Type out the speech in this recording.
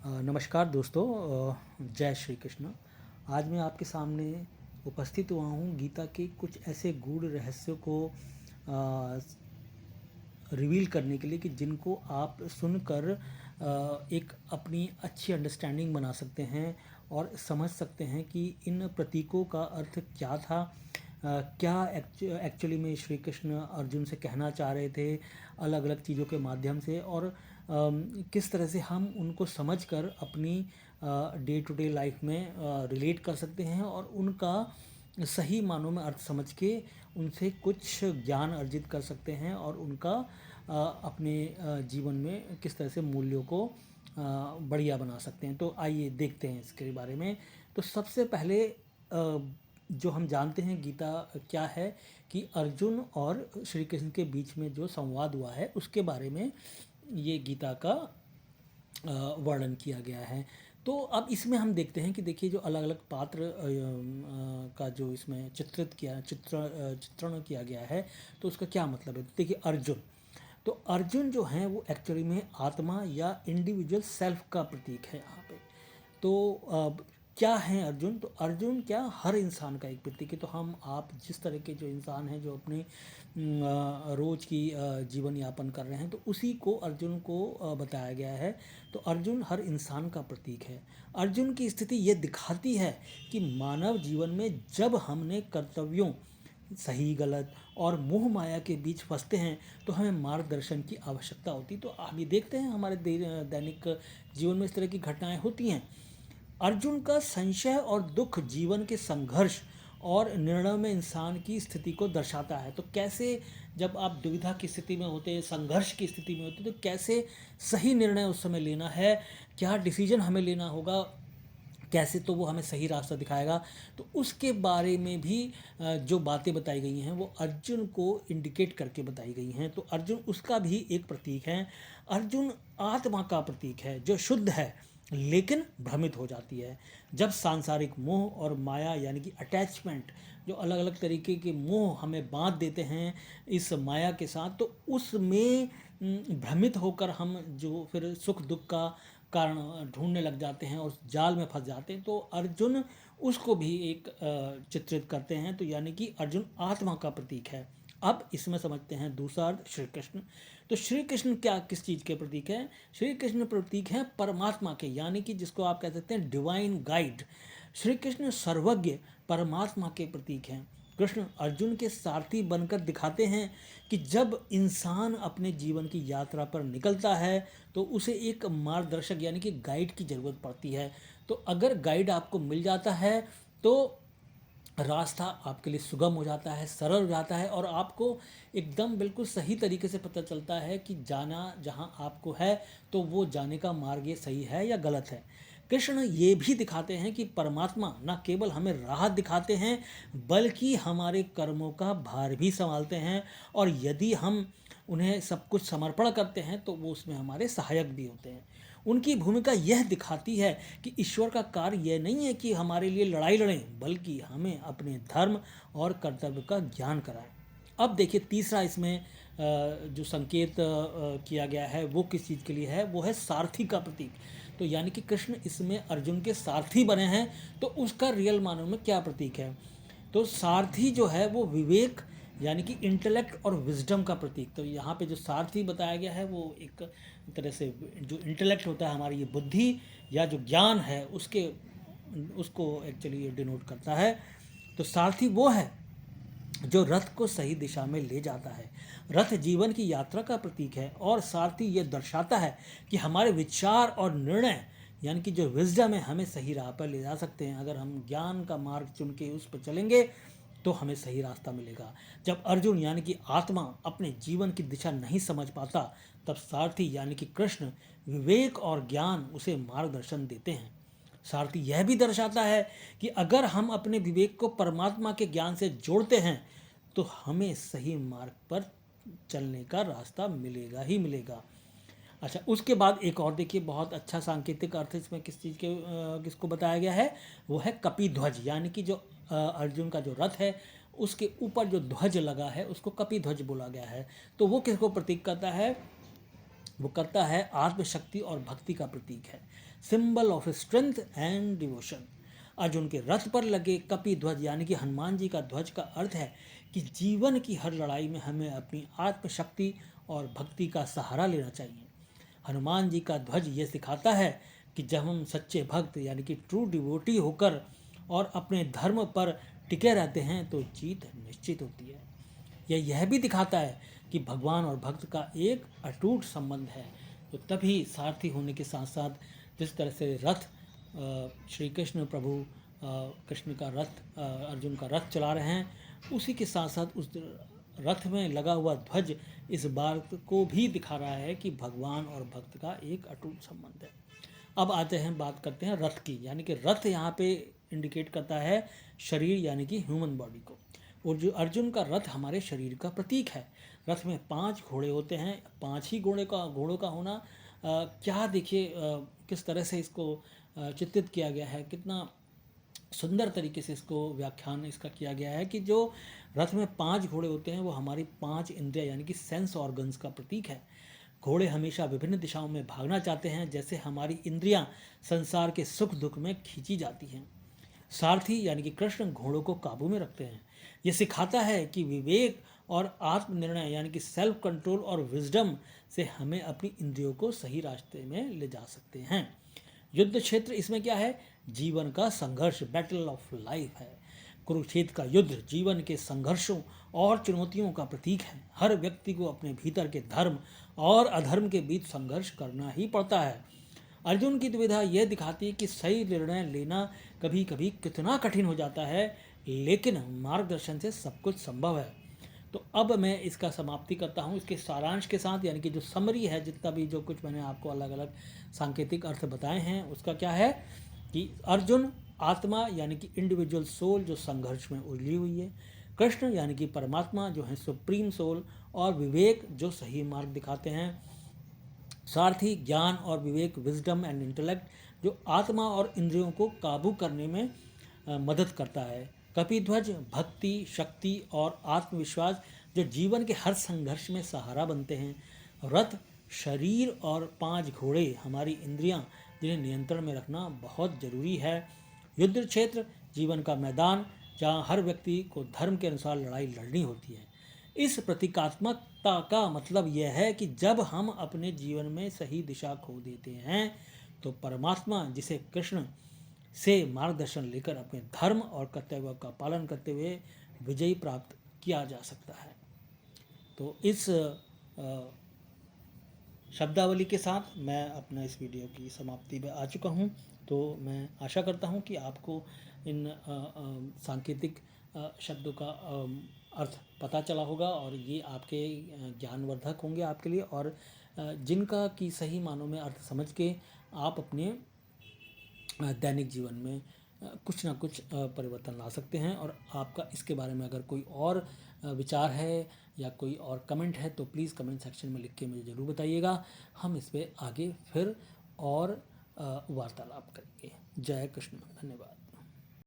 नमस्कार दोस्तों। जय श्री कृष्ण। आज मैं आपके सामने उपस्थित हुआ हूँ गीता के कुछ ऐसे गूढ़ रहस्यों को रिवील करने के लिए कि जिनको आप सुनकर एक अपनी अच्छी अंडरस्टैंडिंग बना सकते हैं और समझ सकते हैं कि इन प्रतीकों का अर्थ क्या था। क्या एक्चुअली में श्री कृष्ण अर्जुन से कहना चाह रहे थे अलग अलग चीज़ों के माध्यम से, और किस तरह से हम उनको समझकर अपनी डे टू डे लाइफ में रिलेट कर सकते हैं और उनका सही मानों में अर्थ समझ के उनसे कुछ ज्ञान अर्जित कर सकते हैं और उनका अपने जीवन में किस तरह से मूल्यों को बढ़िया बना सकते हैं। तो आइए देखते हैं इसके बारे में। तो सबसे पहले जो हम जानते हैं गीता क्या है, कि अर्जुन और श्री कृष्ण के बीच में जो संवाद हुआ है उसके बारे में ये गीता का वर्णन किया गया है। तो अब इसमें हम देखते हैं कि देखिए जो अलग अलग पात्र का जो इसमें चित्रण किया गया है, तो उसका क्या मतलब है। देखिए अर्जुन, तो अर्जुन जो हैं वो एक्चुअली में आत्मा या इंडिविजुअल सेल्फ का प्रतीक है यहाँ पे। तो क्या है अर्जुन, तो अर्जुन क्या हर इंसान का एक प्रतीक है। तो हम आप जिस तरह के जो इंसान हैं जो अपने रोज की जीवन यापन कर रहे हैं, तो उसी को अर्जुन को बताया गया है। तो अर्जुन हर इंसान का प्रतीक है। अर्जुन की स्थिति ये दिखाती है कि मानव जीवन में जब हमने कर्तव्यों, सही गलत और मोह माया के बीच फंसते हैं, तो हमें मार्गदर्शन की आवश्यकता होती है। तो आप ये देखते हैं हमारे दैनिक जीवन में इस तरह की घटनाएं होती हैं। अर्जुन का संशय और दुख जीवन के संघर्ष और निर्णय में इंसान की स्थिति को दर्शाता है। तो कैसे जब आप दुविधा की स्थिति में होते हैं, संघर्ष की स्थिति में होते हैं, तो कैसे सही निर्णय उस समय लेना है, क्या डिसीजन हमें लेना होगा, कैसे तो वो हमें सही रास्ता दिखाएगा। तो उसके बारे में भी जो बातें बताई गई हैं वो अर्जुन को इंडिकेट करके बताई गई हैं। तो अर्जुन उसका भी एक प्रतीक है। अर्जुन आत्मा का प्रतीक है जो शुद्ध है लेकिन भ्रमित हो जाती है जब सांसारिक मोह और माया यानी कि अटैचमेंट, जो अलग अलग तरीके के मोह हमें बांध देते हैं इस माया के साथ, तो उसमें भ्रमित होकर हम जो फिर सुख दुख का कारण ढूंढने लग जाते हैं और उस जाल में फंस जाते हैं। तो अर्जुन उसको भी एक चित्रित करते हैं। तो यानी कि अर्जुन आत्मा का प्रतीक है। अब इसमें समझते हैं दूसरा अर्थ श्री कृष्ण। तो श्री कृष्ण क्या किस चीज़ के प्रतीक है। श्री कृष्ण प्रतीक है परमात्मा के, यानी कि जिसको आप कह सकते हैं डिवाइन गाइड। श्री कृष्ण सर्वज्ञ परमात्मा के प्रतीक हैं। कृष्ण अर्जुन के सारथी बनकर दिखाते हैं कि जब इंसान अपने जीवन की यात्रा पर निकलता है तो उसे एक मार्गदर्शक यानी कि गाइड की ज़रूरत पड़ती है। तो अगर गाइड आपको मिल जाता है तो रास्ता आपके लिए सुगम हो जाता है, सरल हो जाता है और आपको एकदम बिल्कुल सही तरीके से पता चलता है कि जाना जहाँ आपको है तो वो जाने का मार्ग ये सही है या गलत है। कृष्ण ये भी दिखाते हैं कि परमात्मा न केवल हमें राह दिखाते हैं बल्कि हमारे कर्मों का भार भी संभालते हैं, और यदि हम उन्हें सब कुछ समर्पण करते हैं तो वो उसमें हमारे सहायक भी होते हैं। उनकी भूमिका यह दिखाती है कि ईश्वर का कार्य यह नहीं है कि हमारे लिए लड़ाई लड़ें, बल्कि हमें अपने धर्म और कर्तव्य का ज्ञान कराएं। अब देखिए तीसरा इसमें जो संकेत किया गया है वो किस चीज़ के लिए है, वो है सारथी का प्रतीक। तो यानी कि कृष्ण इसमें अर्जुन के सारथी बने हैं। तो उसका रियल मानों में क्या प्रतीक है, तो सारथी जो है वो विवेक यानी कि इंटेलेक्ट और विजडम का प्रतीक। तो यहाँ पे जो सारथी बताया गया है वो एक तरह से जो इंटेलेक्ट होता है हमारी ये बुद्धि या जो ज्ञान है उसको एक्चुअली ये डिनोट करता है। तो सारथी वो है जो रथ को सही दिशा में ले जाता है। रथ जीवन की यात्रा का प्रतीक है और सारथी ये दर्शाता है कि हमारे विचार और निर्णय यानी कि जो विजडम है हमें सही राह पर ले जा सकते हैं। अगर हम ज्ञान का मार्ग चुन के उस पर चलेंगे तो हमें सही रास्ता मिलेगा। जब अर्जुन यानी कि आत्मा अपने जीवन की दिशा नहीं समझ पाता, तब सारथी यानी कि कृष्ण विवेक और ज्ञान उसे मार्गदर्शन देते हैं। सारथी यह भी दर्शाता है कि अगर हम अपने विवेक को परमात्मा के ज्ञान से जोड़ते हैं तो हमें सही मार्ग पर चलने का रास्ता मिलेगा ही मिलेगा। अच्छा, उसके बाद एक और देखिए बहुत अच्छा सांकेतिक अर्थ इसमें किस चीज़ के किसको बताया गया है, वो है कपिध्वज। यानी कि जो अर्जुन का जो रथ है उसके ऊपर जो ध्वज लगा है उसको कपिध्वज बोला गया है। तो वो किसको प्रतीक करता है, वो करता है आत्मशक्ति और भक्ति का प्रतीक है, symbol of strength and devotion. Arjun के रथ पर लगे कपि ध्वज यानी कि हनुमान जी का ध्वज का अर्थ है कि जीवन की हर लड़ाई में हमें अपनी आत्मशक्ति और भक्ति का सहारा लेना चाहिए। हनुमान जी का ध्वज ये सिखाता है कि जब हम सच्चे भक्त यानी कि ट्रू डिवोटी होकर और अपने धर्म पर टिके रहते हैं तो जीत निश्चित होती है। यह भी दिखाता है कि भगवान और भक्त का एक अटूट संबंध है। तो तभी सारथी होने के साथ साथ जिस तरह से रथ श्री कृष्ण प्रभु कृष्ण का रथ अर्जुन का रथ चला रहे हैं, उसी के साथ साथ उस रथ में लगा हुआ ध्वज इस बात को भी दिखा रहा है कि भगवान और भक्त का एक अटूट संबंध है। अब आते हैं, बात करते हैं रथ की, यानी कि रथ यहाँ पे इंडिकेट करता है शरीर यानी कि ह्यूमन बॉडी को। और जो अर्जुन का रथ हमारे शरीर का प्रतीक है। रथ में 5 घोड़े होते हैं। 5 ही घोड़ों का होना क्या देखिए किस तरह से इसको चित्रित किया गया है, कितना सुंदर तरीके से इसको व्याख्यान इसका किया गया है कि जो रथ में 5 घोड़े होते हैं वो हमारी 5 इंद्रिया यानी कि सेंस ऑर्गन्स का प्रतीक है। घोड़े हमेशा विभिन्न दिशाओं में भागना चाहते हैं, जैसे हमारी इंद्रियां संसार के सुख दुख में खींची जाती हैं। सारथी यानी कि कृष्ण घोड़ों को काबू में रखते हैं। ये सिखाता है कि विवेक और आत्मनिर्णय यानी कि सेल्फ कंट्रोल और विजडम से हमें अपनी इंद्रियों को सही रास्ते में ले जा सकते हैं। युद्ध क्षेत्र इसमें क्या है, जीवन का संघर्ष, बैटल ऑफ लाइफ है। कुरुक्षेत्र का युद्ध जीवन के संघर्षों और चुनौतियों का प्रतीक है। हर व्यक्ति को अपने भीतर के धर्म और अधर्म के बीच संघर्ष करना ही पड़ता है। अर्जुन की दुविधा यह दिखाती है कि सही निर्णय लेना कभी कभी कितना कठिन हो जाता है, लेकिन मार्गदर्शन से सब कुछ संभव है। तो अब मैं इसका समाप्ति करता हूँ इसके सारांश के साथ, यानी कि जो समरी है, जितना भी जो कुछ मैंने आपको अलग अलग सांकेतिक अर्थ बताए हैं, उसका क्या है कि अर्जुन आत्मा यानी कि इंडिविजुअल सोल जो संघर्ष में उलझी हुई है, कृष्ण यानी कि परमात्मा जो है सुप्रीम सोल, और विवेक जो सही मार्ग दिखाते हैं, सारथी ज्ञान और विवेक विजडम एंड इंटेलेक्ट जो आत्मा और इंद्रियों को काबू करने में मदद करता है, कपिध्वज भक्ति शक्ति और आत्मविश्वास जो जीवन के हर संघर्ष में सहारा बनते हैं, रथ शरीर और 5 घोड़े हमारी इंद्रियां जिन्हें नियंत्रण में रखना बहुत जरूरी है, युद्ध क्षेत्र जीवन का मैदान जहां हर व्यक्ति को धर्म के अनुसार लड़ाई लड़नी होती है। इस प्रतीकात्मकता का मतलब यह है कि जब हम अपने जीवन में सही दिशा खो देते हैं तो परमात्मा जिसे कृष्ण से मार्गदर्शन लेकर अपने धर्म और कर्तव्यों का पालन करते हुए विजयी प्राप्त किया जा सकता है। तो इस शब्दावली के साथ मैं अपना इस वीडियो की समाप्ति में आ चुका हूँ। तो मैं आशा करता हूँ कि आपको इन सांकेतिक शब्दों का अर्थ पता चला होगा और ये आपके ज्ञानवर्धक होंगे आपके लिए, और जिनका कि सही मानों में अर्थ समझ के आप अपने दैनिक जीवन में कुछ ना कुछ परिवर्तन ला सकते हैं। और आपका इसके बारे में अगर कोई और विचार है या कोई और कमेंट है तो प्लीज़ कमेंट सेक्शन में लिख के मुझे ज़रूर बताइएगा। हम इस पर आगे फिर और वार्तालाप करेंगे। जय कृष्ण, धन्यवाद।